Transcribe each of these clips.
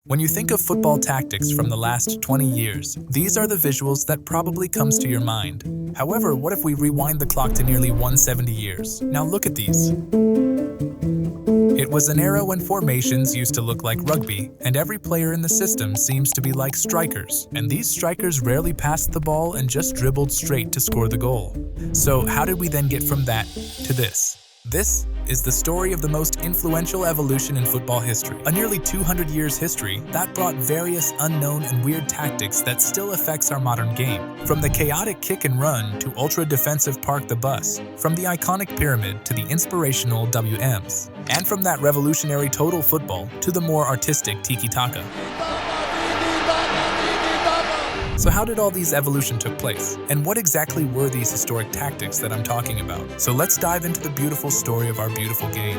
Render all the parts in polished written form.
When you think of football tactics from the last 20 years, these are the visuals that probably comes to your mind. However, what if we rewind the clock to nearly 170 years? Now look at these. It was an era when formations used to look like rugby, and every player in the system seems to be like strikers. And these strikers rarely passed the ball and just dribbled straight to score the goal. So how did we then get from that to this? This is the story of the most influential evolution in football history. A nearly 200 years history that brought various unknown and weird tactics that still affects our modern game. From the chaotic kick and run to ultra-defensive park the bus, from the iconic pyramid to the inspirational WMs, and from that revolutionary total football to the more artistic Tiki-Taka. So how did all these evolution took place? And what exactly were these historic tactics that I'm talking about? So let's dive into the beautiful story of our beautiful game.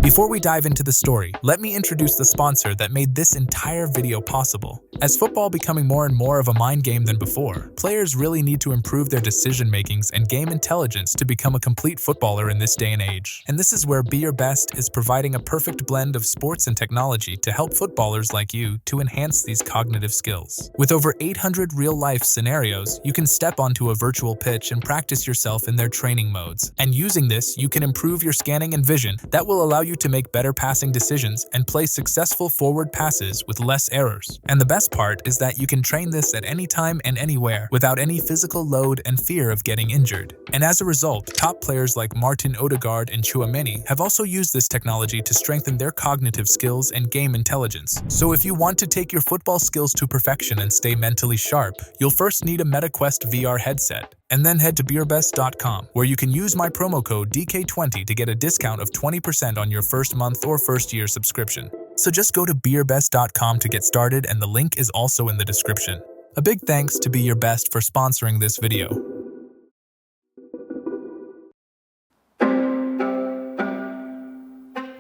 Before we dive into the story, let me introduce the sponsor that made this entire video possible. As football becoming more and more of a mind game than before, players really need to improve their decision makings and game intelligence to become a complete footballer in this day and age. And this is where Be Your Best is providing a perfect blend of sports and technology to help footballers like you to enhance these cognitive skills. With over 800 real-life scenarios, you can step onto a virtual pitch and practice yourself in their training modes. And using this, you can improve your scanning and vision that will allow you to make better passing decisions and play successful forward passes with less errors. And the best part is that you can train this at any time and anywhere without any physical load and fear of getting injured. And as a result, top players like Martin Odegaard and Tchouaméni have also used this technology to strengthen their cognitive skills and game intelligence. So if you want to take your football skills to perfection and stay mentally sharp, you'll first need a MetaQuest VR headset. And then head to beerbest.com, where you can use my promo code DK20 to get a discount of 20% on your first month or first year subscription. So just go to beerbest.com to get started, and the link is also in the description. A big thanks to Be Your Best for sponsoring this video.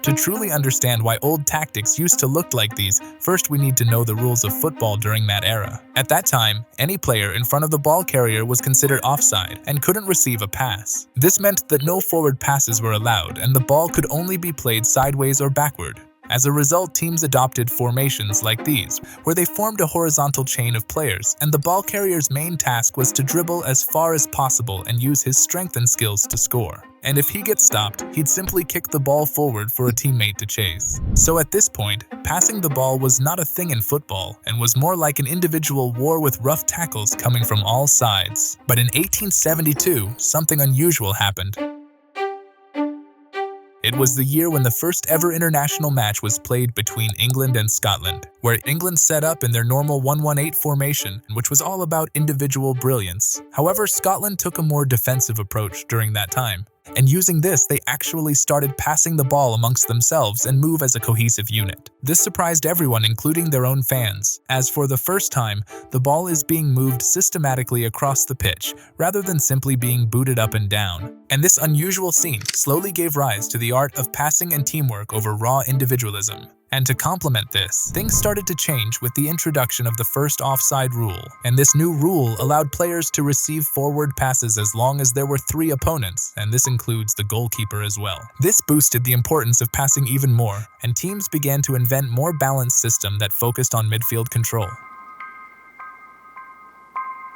To truly understand why old tactics used to look like these, first we need to know the rules of football during that era. At that time, any player in front of the ball carrier was considered offside and couldn't receive a pass. This meant that no forward passes were allowed and the ball could only be played sideways or backward. As a result, teams adopted formations like these, where they formed a horizontal chain of players, and the ball carrier's main task was to dribble as far as possible and use his strength and skills to score. And if he gets stopped, he'd simply kick the ball forward for a teammate to chase. So at this point, passing the ball was not a thing in football and was more like an individual war with rough tackles coming from all sides. But in 1872, something unusual happened. It was the year when the first ever international match was played between England and Scotland, where England set up in their normal 1-1-8 formation, which was all about individual brilliance. However, Scotland took a more defensive approach during that time. And using this, they actually started passing the ball amongst themselves and move as a cohesive unit. This surprised everyone, including their own fans, as for the first time, the ball is being moved systematically across the pitch, rather than simply being booted up and down. And this unusual scene slowly gave rise to the art of passing and teamwork over raw individualism. And to complement this, things started to change with the introduction of the first offside rule. And this new rule allowed players to receive forward passes as long as there were 3 opponents, and this includes the goalkeeper as well. This boosted the importance of passing even more, and teams began to invent more balanced system that focused on midfield control.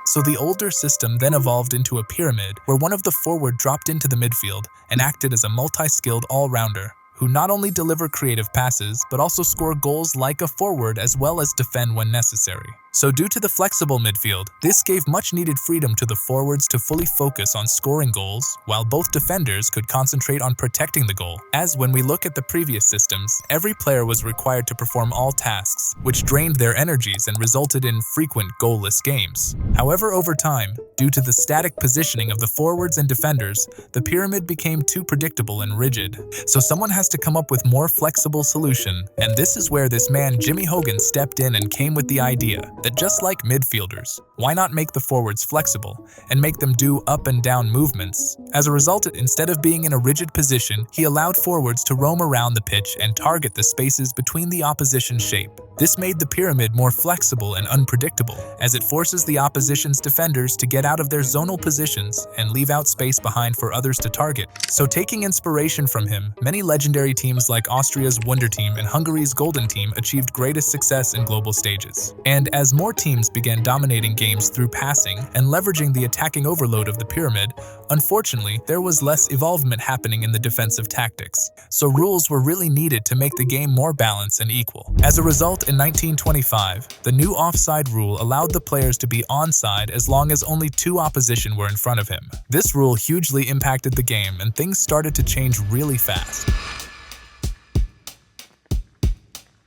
So the older system then evolved into a pyramid where one of the forward dropped into the midfield and acted as a multi-skilled all-rounder, who not only deliver creative passes, but also score goals like a forward as well as defend when necessary. So due to the flexible midfield, this gave much-needed freedom to the forwards to fully focus on scoring goals, while both defenders could concentrate on protecting the goal. As when we look at the previous systems, every player was required to perform all tasks, which drained their energies and resulted in frequent goalless games. However, over time, due to the static positioning of the forwards and defenders, the pyramid became too predictable and rigid. So someone has to come up with more flexible solution, and this is where this man Jimmy Hogan stepped in and came with the idea. that just like midfielders, why not make the forwards flexible and make them do up and down movements? As a result, instead of being in a rigid position, he allowed forwards to roam around the pitch and target the spaces between the opposition shape. This made the pyramid more flexible and unpredictable, as it forces the opposition's defenders to get out of their zonal positions and leave out space behind for others to target. So taking inspiration from him, many legendary teams like Austria's Wonder Team and Hungary's Golden Team achieved greatest success in global stages. And as more teams began dominating games through passing and leveraging the attacking overload of the pyramid, unfortunately, there was less evolvement happening in the defensive tactics. So rules were really needed to make the game more balanced and equal. As a result, in 1925, the new offside rule allowed the players to be onside as long as only two opposition were in front of him. This rule hugely impacted the game, and things started to change really fast.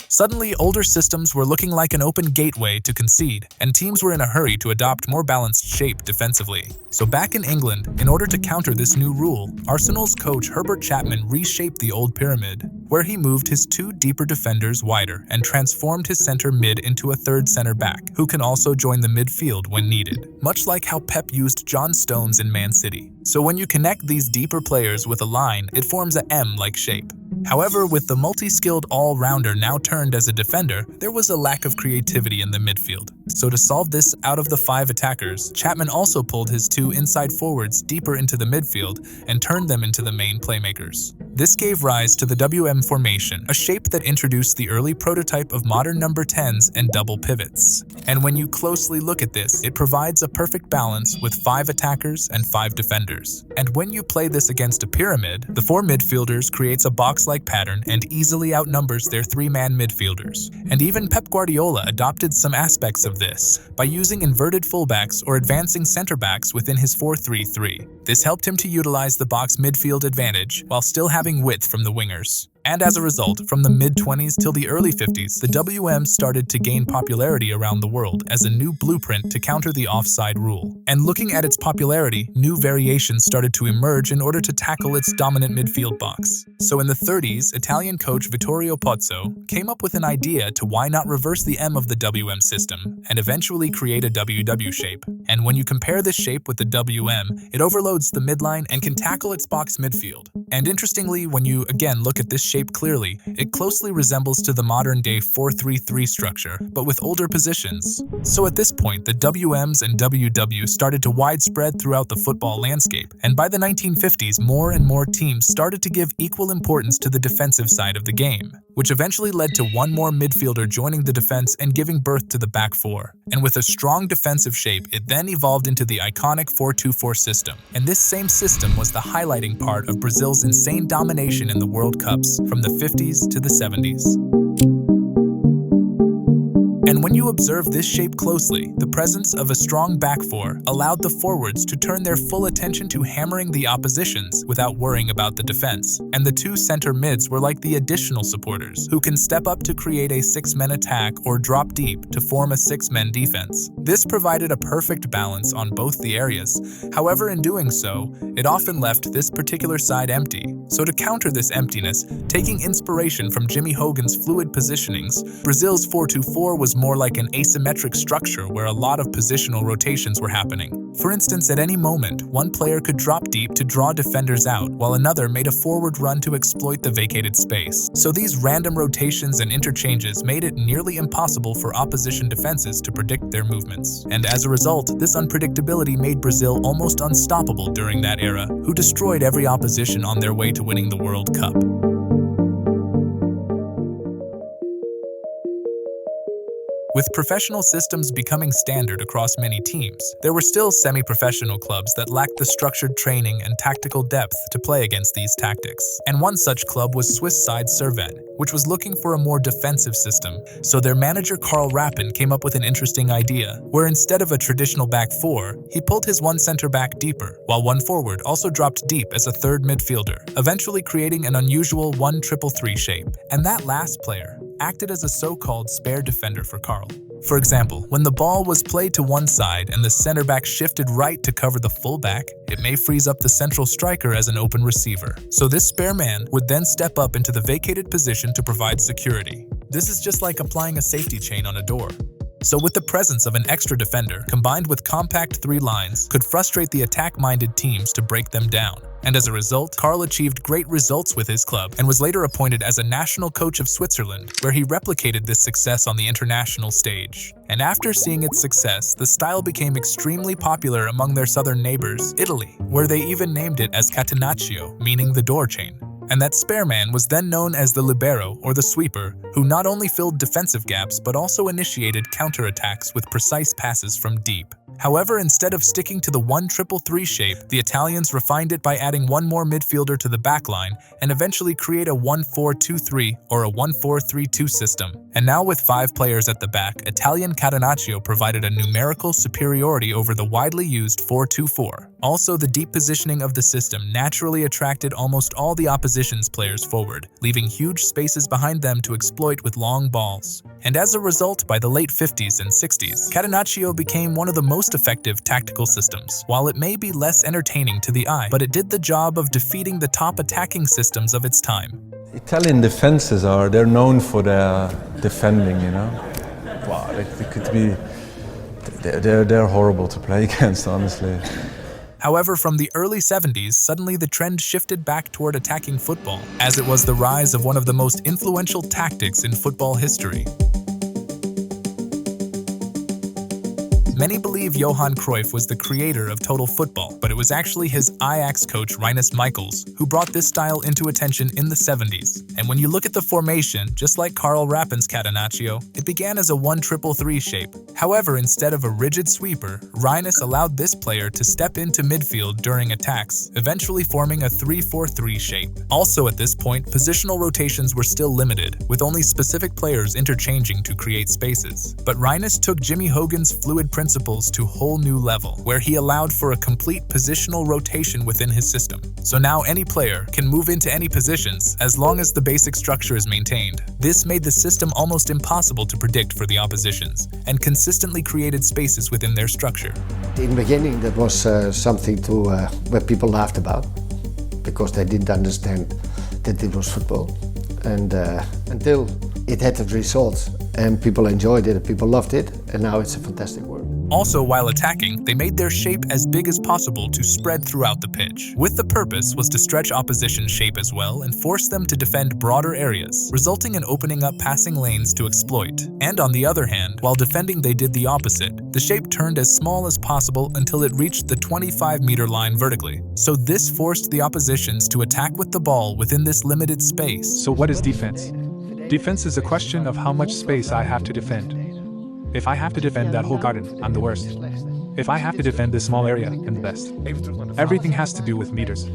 Suddenly, older systems were looking like an open gateway to concede, and teams were in a hurry to adopt more balanced shape defensively. So back in England, in order to counter this new rule, Arsenal's coach Herbert Chapman reshaped the old pyramid, where he moved his two deeper defenders wider and transformed his center mid into a third center back, who can also join the midfield when needed, much like how Pep used John Stones in Man City. So when you connect these deeper players with a line, it forms a M-like shape. However, with the multi-skilled all-rounder now turned as a defender, there was a lack of creativity in the midfield. So to solve this, out of the 5 attackers, Chapman also pulled his 2 inside forwards deeper into the midfield and turned them into the main playmakers. This gave rise to the WM formation, a shape that introduced the early prototype of modern number 10s and double pivots. And when you closely look at this, it provides a perfect balance with 5 attackers and 5 defenders. And when you play this against a pyramid, the 4 midfielders creates a box-like pattern and easily outnumbers their 3-man midfielders. And even Pep Guardiola adopted some aspects of this by using inverted fullbacks or advancing center-backs within his 4-3-3. This helped him to utilize the box midfield advantage while still having width from the wingers. And as a result, from the mid-20s till the early 50s, the WM started to gain popularity around the world as a new blueprint to counter the offside rule. And looking at its popularity, new variations started to emerge in order to tackle its dominant midfield box. So in the 30s, Italian coach Vittorio Pozzo came up with an idea to why not reverse the M of the WM system and eventually create a WW shape. And when you compare this shape with the WM, it overloads the midline and can tackle its box midfield. And interestingly, when you again look at this shape clearly, it closely resembles to the modern-day 4-3-3 structure, but with older positions. So at this point, the WMs and WW started to widespread throughout the football landscape, and by the 1950s, more and more teams started to give equal importance to the defensive side of the game, which eventually led to one more midfielder joining the defense and giving birth to the back 4. And with a strong defensive shape, it then evolved into the iconic 4-2-4 system. And this same system was the highlighting part of Brazil's insane domination in the World Cups from the 50s to the 70s. And when you observe this shape closely, the presence of a strong back 4 allowed the forwards to turn their full attention to hammering the oppositions without worrying about the defense. And the 2 center mids were like the additional supporters, who can step up to create a 6-man attack or drop deep to form a 6-man defense. This provided a perfect balance on both the areas. However, in doing so, it often left this particular side empty. So to counter this emptiness, taking inspiration from Jimmy Hogan's fluid positionings, Brazil's 4-2-4 was more like an asymmetric structure where a lot of positional rotations were happening. For instance, at any moment, one player could drop deep to draw defenders out, while another made a forward run to exploit the vacated space. So these random rotations and interchanges made it nearly impossible for opposition defenses to predict their movements. And as a result, this unpredictability made Brazil almost unstoppable during that era, who destroyed every opposition on their way to winning the World Cup. With professional systems becoming standard across many teams, there were still semi-professional clubs that lacked the structured training and tactical depth to play against these tactics. And one such club was Swiss side Servette, which was looking for a more defensive system. So their manager Karl Rappin came up with an interesting idea, where instead of a traditional back 4, he pulled his 1 center back deeper, while 1 forward also dropped deep as a 3rd midfielder, eventually creating an unusual 1-3-3 shape. And that last player acted as a so-called spare defender for Karl. For example, when the ball was played to one side and the center back shifted right to cover the fullback, it may freeze up the central striker as an open receiver. So this spare man would then step up into the vacated position to provide security. This is just like applying a safety chain on a door. So with the presence of an extra defender, combined with compact 3 lines, could frustrate the attack-minded teams to break them down. And as a result, Karl achieved great results with his club and was later appointed as a national coach of Switzerland, where he replicated this success on the international stage. And after seeing its success, the style became extremely popular among their southern neighbors, Italy, where they even named it as Catenaccio, meaning the door chain. And that spare man was then known as the libero, or the sweeper, who not only filled defensive gaps but also initiated counterattacks with precise passes from deep. However, instead of sticking to the 1-3-3 shape, the Italians refined it by adding one more midfielder to the backline and eventually create a 1-4-2-3 or a 1-4-3-2 system. And now with 5 players at the back, Italian Catenaccio provided a numerical superiority over the widely used 4-2-4. Also, the deep positioning of the system naturally attracted almost all the opposition's players forward, leaving huge spaces behind them to exploit with long balls. And as a result, by the late 50s and 60s, Catenaccio became one of the most effective tactical systems. While it may be less entertaining to the eye, but it did the job of defeating the top attacking systems of its time. Italian defenses they're known for their defending, you know. Wow, they could be, they're horrible to play against, honestly. However, from the early 70s, suddenly the trend shifted back toward attacking football, as it was the rise of one of the most influential tactics in football history. Many believe Johan Cruyff was the creator of total football, but it was actually his Ajax coach Rinus Michels who brought this style into attention in the 70s. And when you look at the formation, just like Karl Rappen's Catenaccio, it began as a 1-3-3 shape. However, instead of a rigid sweeper, Rinus allowed this player to step into midfield during attacks, eventually forming a 3-4-3 shape. Also at this point, positional rotations were still limited, with only specific players interchanging to create spaces. But Rinus took Jimmy Hogan's fluid principles to a whole new level, where he allowed for a complete positional rotation within his system. So now any player can move into any positions as long as the basic structure is maintained. This made the system almost impossible to predict for the oppositions, and consistently created spaces within their structure. In the beginning, that was something where people laughed about, because they didn't understand that it was football. And until it had the results, and people enjoyed it, people loved it, and now it's a fantastic word. Also, while attacking, they made their shape as big as possible to spread throughout the pitch. With the purpose was to stretch opposition's shape as well and force them to defend broader areas, resulting in opening up passing lanes to exploit. And on the other hand, while defending they did the opposite. The shape turned as small as possible until it reached the 25-meter line vertically. So this forced the oppositions to attack with the ball within this limited space. So what is defense? Defense is a question of how much space I have to defend. If I have to defend that whole garden, I'm the worst. If I have to defend this small area, I'm the best. Everything has to do with meters.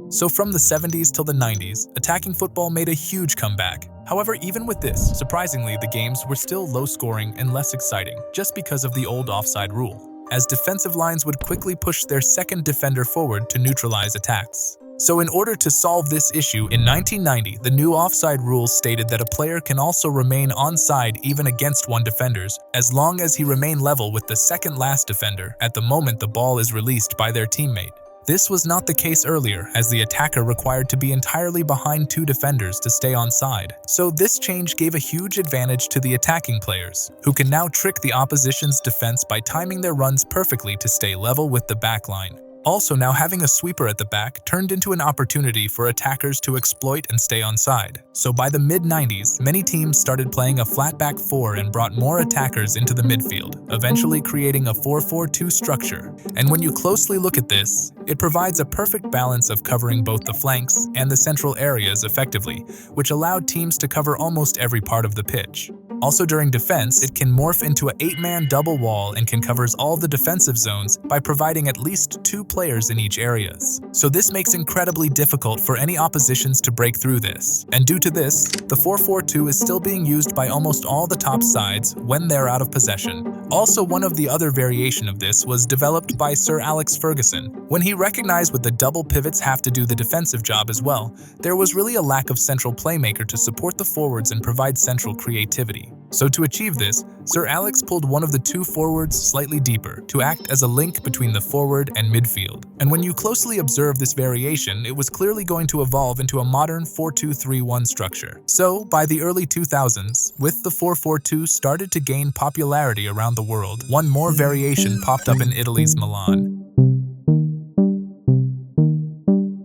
So from the 70s till the 90s, attacking football made a huge comeback. However, even with this, surprisingly, the games were still low-scoring and less exciting, just because of the old offside rule, as defensive lines would quickly push their second defender forward to neutralize attacks. So in order to solve this issue, in 1990, the new offside rules stated that a player can also remain onside even against one defender, as long as he remain level with the second last defender at the moment the ball is released by their teammate. This was not the case earlier, as the attacker required to be entirely behind 2 defenders to stay onside. So this change gave a huge advantage to the attacking players, who can now trick the opposition's defense by timing their runs perfectly to stay level with the backline. Also, now having a sweeper at the back turned into an opportunity for attackers to exploit and stay onside. So by the mid-90s, many teams started playing a flat back 4 and brought more attackers into the midfield, eventually creating a 4-4-2 structure. And when you closely look at this, it provides a perfect balance of covering both the flanks and the central areas effectively, which allowed teams to cover almost every part of the pitch. Also during defense, it can morph into an 8-man double wall and can cover all the defensive zones by providing at least 2 players in each areas. So this makes incredibly difficult for any oppositions to break through this. And due to this, the 4-4-2 is still being used by almost all the top sides when they're out of possession, Also, one of the other variation of this was developed by Sir Alex Ferguson. When he recognized with the double pivots have to do the defensive job as well, there was really a lack of central playmaker to support the forwards and provide central creativity. So to achieve this, Sir Alex pulled one of the two forwards slightly deeper to act as a link between the forward and midfield. And when you closely observe this variation, it was clearly going to evolve into a modern 4-2-3-1 structure. So, by the early 2000s, with the 4-4-2 started to gain popularity around the world, one more variation popped up in Italy's Milan,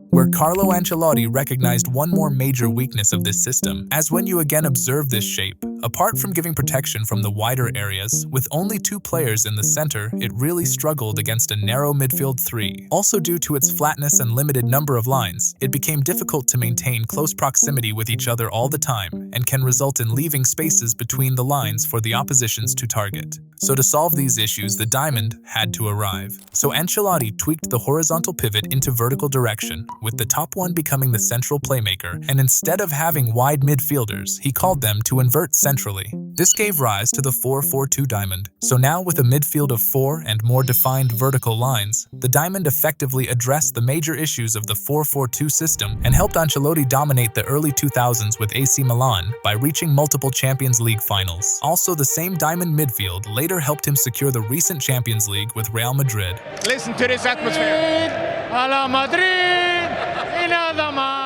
where Carlo Ancelotti recognized one more major weakness of this system, as when you again observe this shape, apart from giving protection from the wider areas, with only two players in the center, it really struggled against a narrow midfield three. Also due to its flatness and limited number of lines, it became difficult to maintain close proximity with each other all the time, and can result in leaving spaces between the lines for the oppositions to target. So to solve these issues, the diamond had to arrive. So Ancelotti tweaked the horizontal pivot into vertical direction, with the top one becoming the central playmaker, and instead of having wide midfielders, he called them to invert centrally. This gave rise to the 4-4-2 diamond. So now with a midfield of 4 and more defined vertical lines, the diamond effectively addressed the major issues of the 4-4-2 system and helped Ancelotti dominate the early 2000s with AC Milan by reaching multiple Champions League finals. Also, the same diamond midfield later helped him secure the recent Champions League with Real Madrid. Listen to this atmosphere. Ala Madrid, nada más.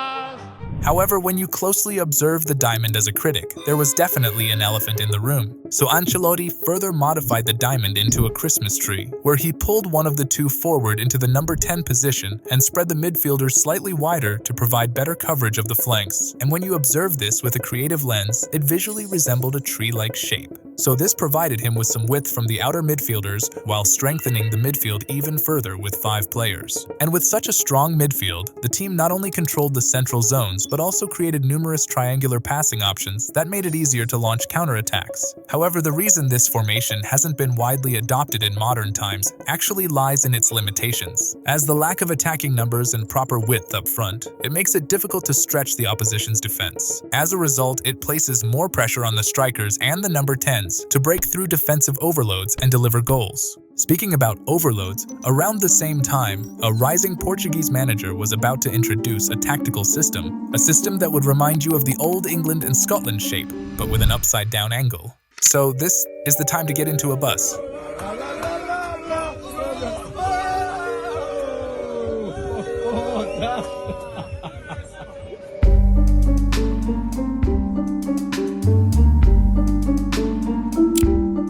However, when you closely observe the diamond as a critic, there was definitely an elephant in the room. So Ancelotti further modified the diamond into a Christmas tree, where he pulled one of the two forward into the number 10 position and spread the midfielders slightly wider to provide better coverage of the flanks. And when you observe this with a creative lens, it visually resembled a tree-like shape. So this provided him with some width from the outer midfielders while strengthening the midfield even further with 5 players. And with such a strong midfield, the team not only controlled the central zones, but also created numerous triangular passing options that made it easier to launch counterattacks. However, the reason this formation hasn't been widely adopted in modern times actually lies in its limitations. As the lack of attacking numbers and proper width up front, it makes it difficult to stretch the opposition's defense. As a result, it places more pressure on the strikers and the number 10s to break through defensive overloads and deliver goals. Speaking about overloads, around the same time, a rising Portuguese manager was about to introduce a tactical system, a system that would remind you of the old England and Scotland shape, but with an upside-down angle. So this is the time to get into a bus.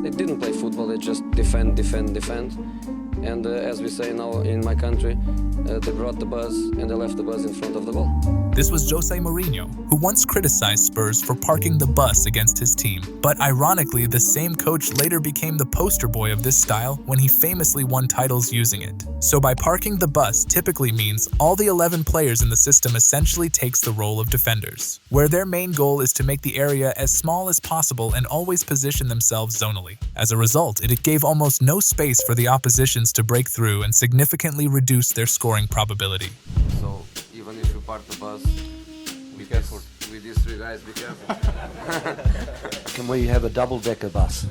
They didn't play football, they just defend. And as we say now in my country, they brought the bus and they left the bus in front of the ball. This was Jose Mourinho, who once criticized Spurs for parking the bus against his team. But ironically, the same coach later became the poster boy of this style when he famously won titles using it. So by parking the bus typically means all the 11 players in the system essentially takes the role of defenders, where their main goal is to make the area as small as possible and always position themselves zonally. As a result, it gave almost no space for the oppositions to break through and significantly reduce their scoring probability. So even if you park the bus, Be careful. with these 3 guys, be careful. Can we have a double-decker bus?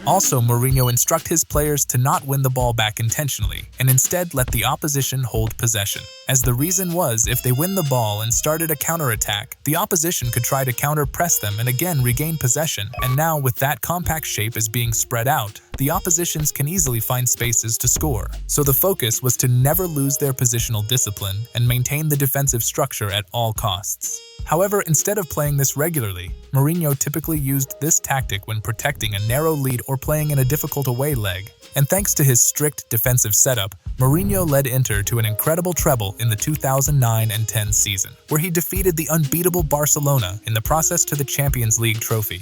Also, Mourinho instructed his players to not win the ball back intentionally, and instead let the opposition hold possession. As the reason was, if they win the ball and started a counterattack, the opposition could try to counter-press them and again regain possession. And now, with that compact shape as being spread out, the oppositions can easily find spaces to score. So the focus was to never lose their positional discipline and maintain the defensive structure at all costs. However, instead of playing this regularly, Mourinho typically used this tactic when protecting a narrow lead or playing in a difficult away leg. And thanks to his strict defensive setup, Mourinho led Inter to an incredible treble in the 2009 and 10 season, where he defeated the unbeatable Barcelona in the process to the Champions League trophy.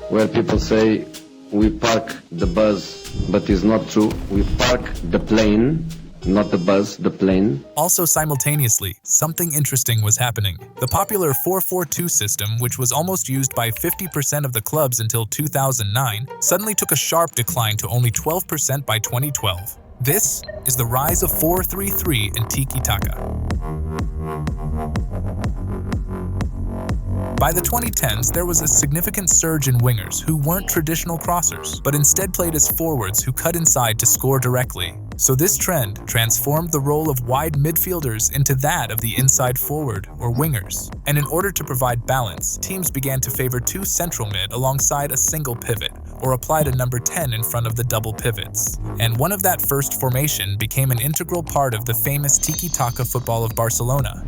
Where people say we park the bus, but it's not true. We park the plane, not the bus, the plane. Also simultaneously, something interesting was happening. The popular 4-4-2 system, which was almost used by 50% of the clubs until 2009, suddenly took a sharp decline to only 12% by 2012. This is the rise of 4-3-3 and Tiki-Taka. By the 2010s, there was a significant surge in wingers who weren't traditional crossers, but instead played as forwards who cut inside to score directly. So this trend transformed the role of wide midfielders into that of the inside forward, or wingers. And in order to provide balance, teams began to favor two central mid alongside a single pivot, or applied a number 10 in front of the double pivots. And one of that first formation became an integral part of the famous Tiki-Taka football of Barcelona.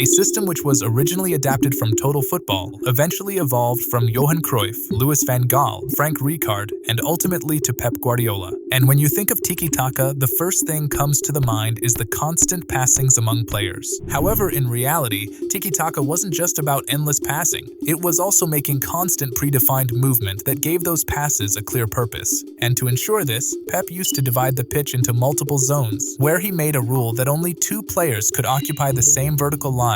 A system which was originally adapted from total football, eventually evolved from Johan Cruyff, Louis van Gaal, Frank Rijkaard, and ultimately to Pep Guardiola. And when you think of Tiki-Taka, the first thing comes to the mind is the constant passings among players. However, in reality, Tiki-Taka wasn't just about endless passing. It was also making constant predefined movement that gave those passes a clear purpose. And to ensure this, Pep used to divide the pitch into multiple zones, where he made a rule that only 2 players could occupy the same vertical line,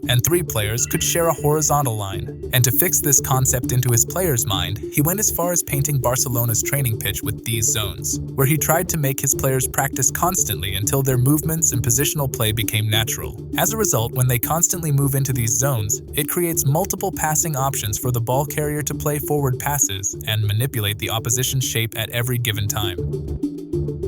and 3 players could share a horizontal line. And to fix this concept into his players' mind, he went as far as painting Barcelona's training pitch with these zones, where he tried to make his players practice constantly until their movements and positional play became natural. As a result, when they constantly move into these zones, it creates multiple passing options for the ball carrier to play forward passes and manipulate the opposition's shape at every given time.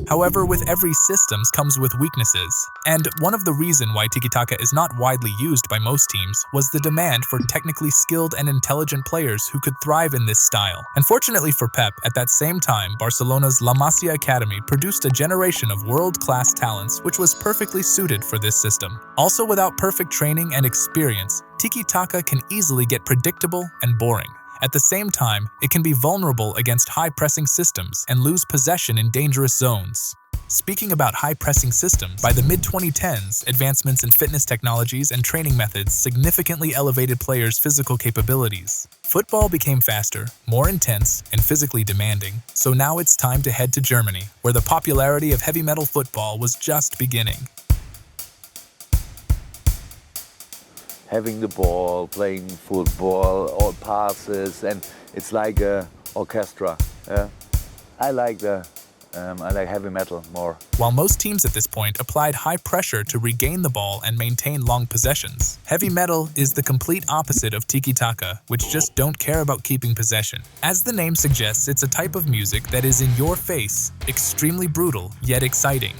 However, with every system comes with weaknesses, and one of the reasons why Tiki-Taka is not widely used by most teams was the demand for technically skilled and intelligent players who could thrive in this style. Unfortunately for Pep, at that same time, Barcelona's La Masia Academy produced a generation of world-class talents which was perfectly suited for this system. Also, without perfect training and experience, Tiki-Taka can easily get predictable and boring. At the same time, it can be vulnerable against high-pressing systems and lose possession in dangerous zones. Speaking about high-pressing systems, by the mid-2010s, advancements in fitness technologies and training methods significantly elevated players' physical capabilities. Football became faster, more intense, and physically demanding, so now it's time to head to Germany, where the popularity of heavy metal football was just beginning. Having the ball, playing football, all passes, and it's like an orchestra. Yeah? I like heavy metal more. While most teams at this point applied high pressure to regain the ball and maintain long possessions, heavy metal is the complete opposite of Tiki-Taka, which just don't care about keeping possession. As the name suggests, it's a type of music that is in your face, extremely brutal, yet exciting.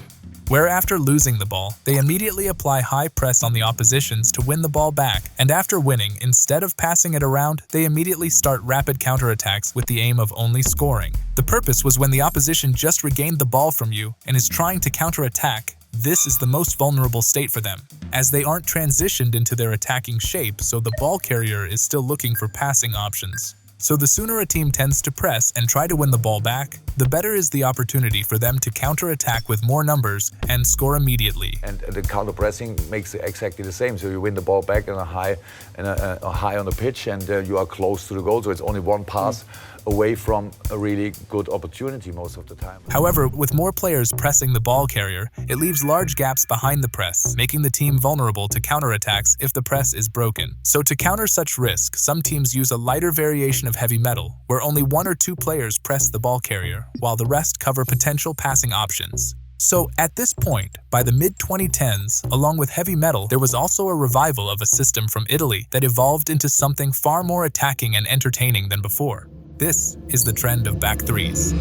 Where after losing the ball, they immediately apply high press on the oppositions to win the ball back, and after winning, instead of passing it around, they immediately start rapid counterattacks with the aim of only scoring. The purpose was when the opposition just regained the ball from you and is trying to counterattack, this is the most vulnerable state for them, as they aren't transitioned into their attacking shape, so the ball carrier is still looking for passing options. So the sooner a team tends to press and try to win the ball back, the better is the opportunity for them to counterattack with more numbers and score immediately. And the counter-pressing makes it exactly the same. So you win the ball back in a high on the pitch, and you are close to the goal. So it's only one pass away from a really good opportunity most of the time. However, with more players pressing the ball carrier, it leaves large gaps behind the press, making the team vulnerable to counterattacks if the press is broken. So to counter such risk, some teams use a lighter variation of heavy metal, where only 1 or 2 players press the ball carrier, while the rest cover potential passing options. So at this point, by the mid-2010s, along with heavy metal, there was also a revival of a system from Italy that evolved into something far more attacking and entertaining than before. This is the trend of back threes.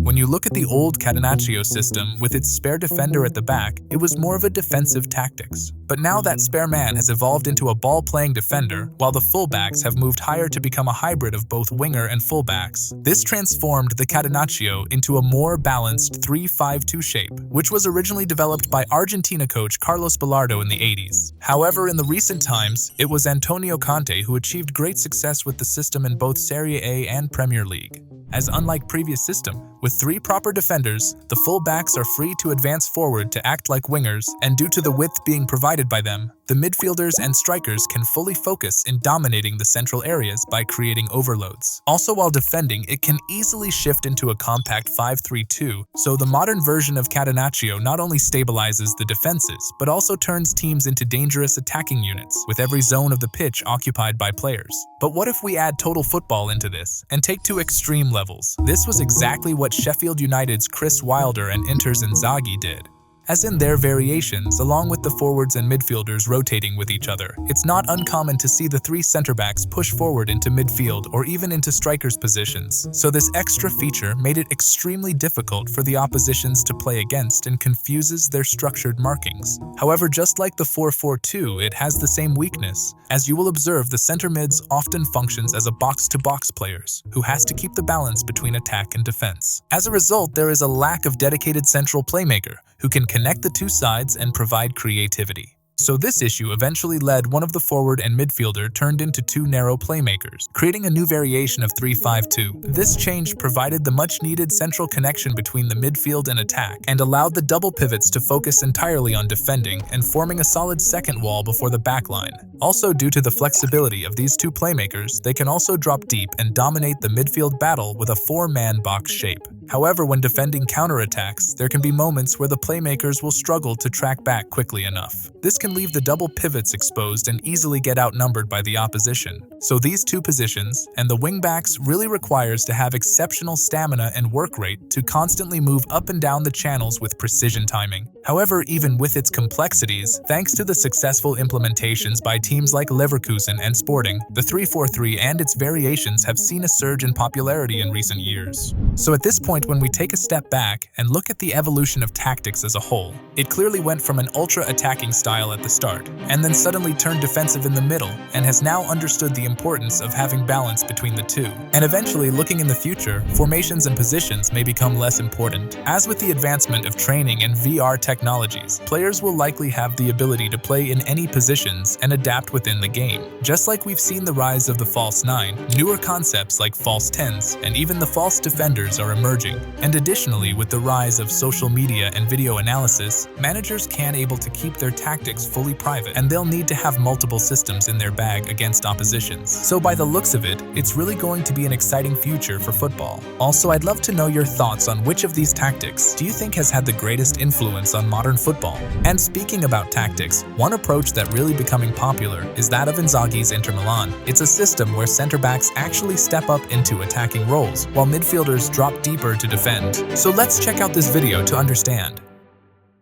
When you look at the old Catenaccio system with its spare defender at the back, it was more of a defensive tactics. But now that spare man has evolved into a ball-playing defender, while the fullbacks have moved higher to become a hybrid of both winger and fullbacks. This transformed the Catenaccio into a more balanced 3-5-2 shape, which was originally developed by Argentina coach Carlos Bilardo in the 80s. However, in the recent times, it was Antonio Conte who achieved great success with the system in both Serie A and Premier League. As unlike previous system, with 3 proper defenders, the full-backs are free to advance forward to act like wingers, and due to the width being provided by them, the midfielders and strikers can fully focus in dominating the central areas by creating overloads. Also, while defending, it can easily shift into a compact 5-3-2, so the modern version of Catenaccio not only stabilizes the defenses, but also turns teams into dangerous attacking units, with every zone of the pitch occupied by players. But what if we add total football into this, and take to extreme levels. This was exactly what Sheffield United's Chris Wilder and Inter's Inzaghi did. As in their variations, along with the forwards and midfielders rotating with each other, it's not uncommon to see the three center-backs push forward into midfield or even into strikers' positions. So this extra feature made it extremely difficult for the oppositions to play against and confuses their structured markings. However, just like the 4-4-2, it has the same weakness. As you will observe, the center mids often functions as a box-to-box players, who has to keep the balance between attack and defense. As a result, there is a lack of dedicated central playmaker, who can connect the two sides and provide creativity. So this issue eventually led one of the forward and midfielder turned into two narrow playmakers, creating a new variation of 3-5-2. This change provided the much-needed central connection between the midfield and attack, and allowed the double pivots to focus entirely on defending and forming a solid second wall before the back line. Also, due to the flexibility of these two playmakers, they can also drop deep and dominate the midfield battle with a four-man box shape. However, when defending counterattacks, there can be moments where the playmakers will struggle to track back quickly enough. This can leave the double pivots exposed and easily get outnumbered by the opposition. So these two positions, and the wingbacks, really requires to have exceptional stamina and work rate to constantly move up and down the channels with precision timing. However, even with its complexities, thanks to the successful implementations by teams like Leverkusen and Sporting, the 3-4-3 and its variations have seen a surge in popularity in recent years. So at this point, when we take a step back and look at the evolution of tactics as a whole, it clearly went from an ultra-attacking style at the start, and then suddenly turned defensive in the middle, and has now understood the importance of having balance between the two. And eventually, looking in the future, formations and positions may become less important. As with the advancement of training and VR technologies, players will likely have the ability to play in any positions and adapt within the game. Just like we've seen the rise of the false nine, newer concepts like false tens and even the false defenders are emerging. And additionally, with the rise of social media and video analysis, managers can able to keep their tactics fully private, and they'll need to have multiple systems in their bag against oppositions. So by the looks of it, it's really going to be an exciting future for football. Also, I'd love to know your thoughts on which of these tactics do you think has had the greatest influence on modern football. And speaking about tactics, one approach that really becoming popular is that of Inzaghi's Inter Milan. It's a system where center-backs actually step up into attacking roles, while midfielders drop deeper to defend. So let's check out this video to understand.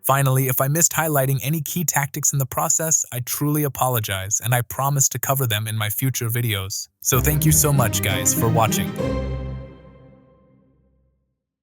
Finally, if I missed highlighting any key tactics in the process, I truly apologize, and I promise to cover them in my future videos. So thank you so much, guys, for watching.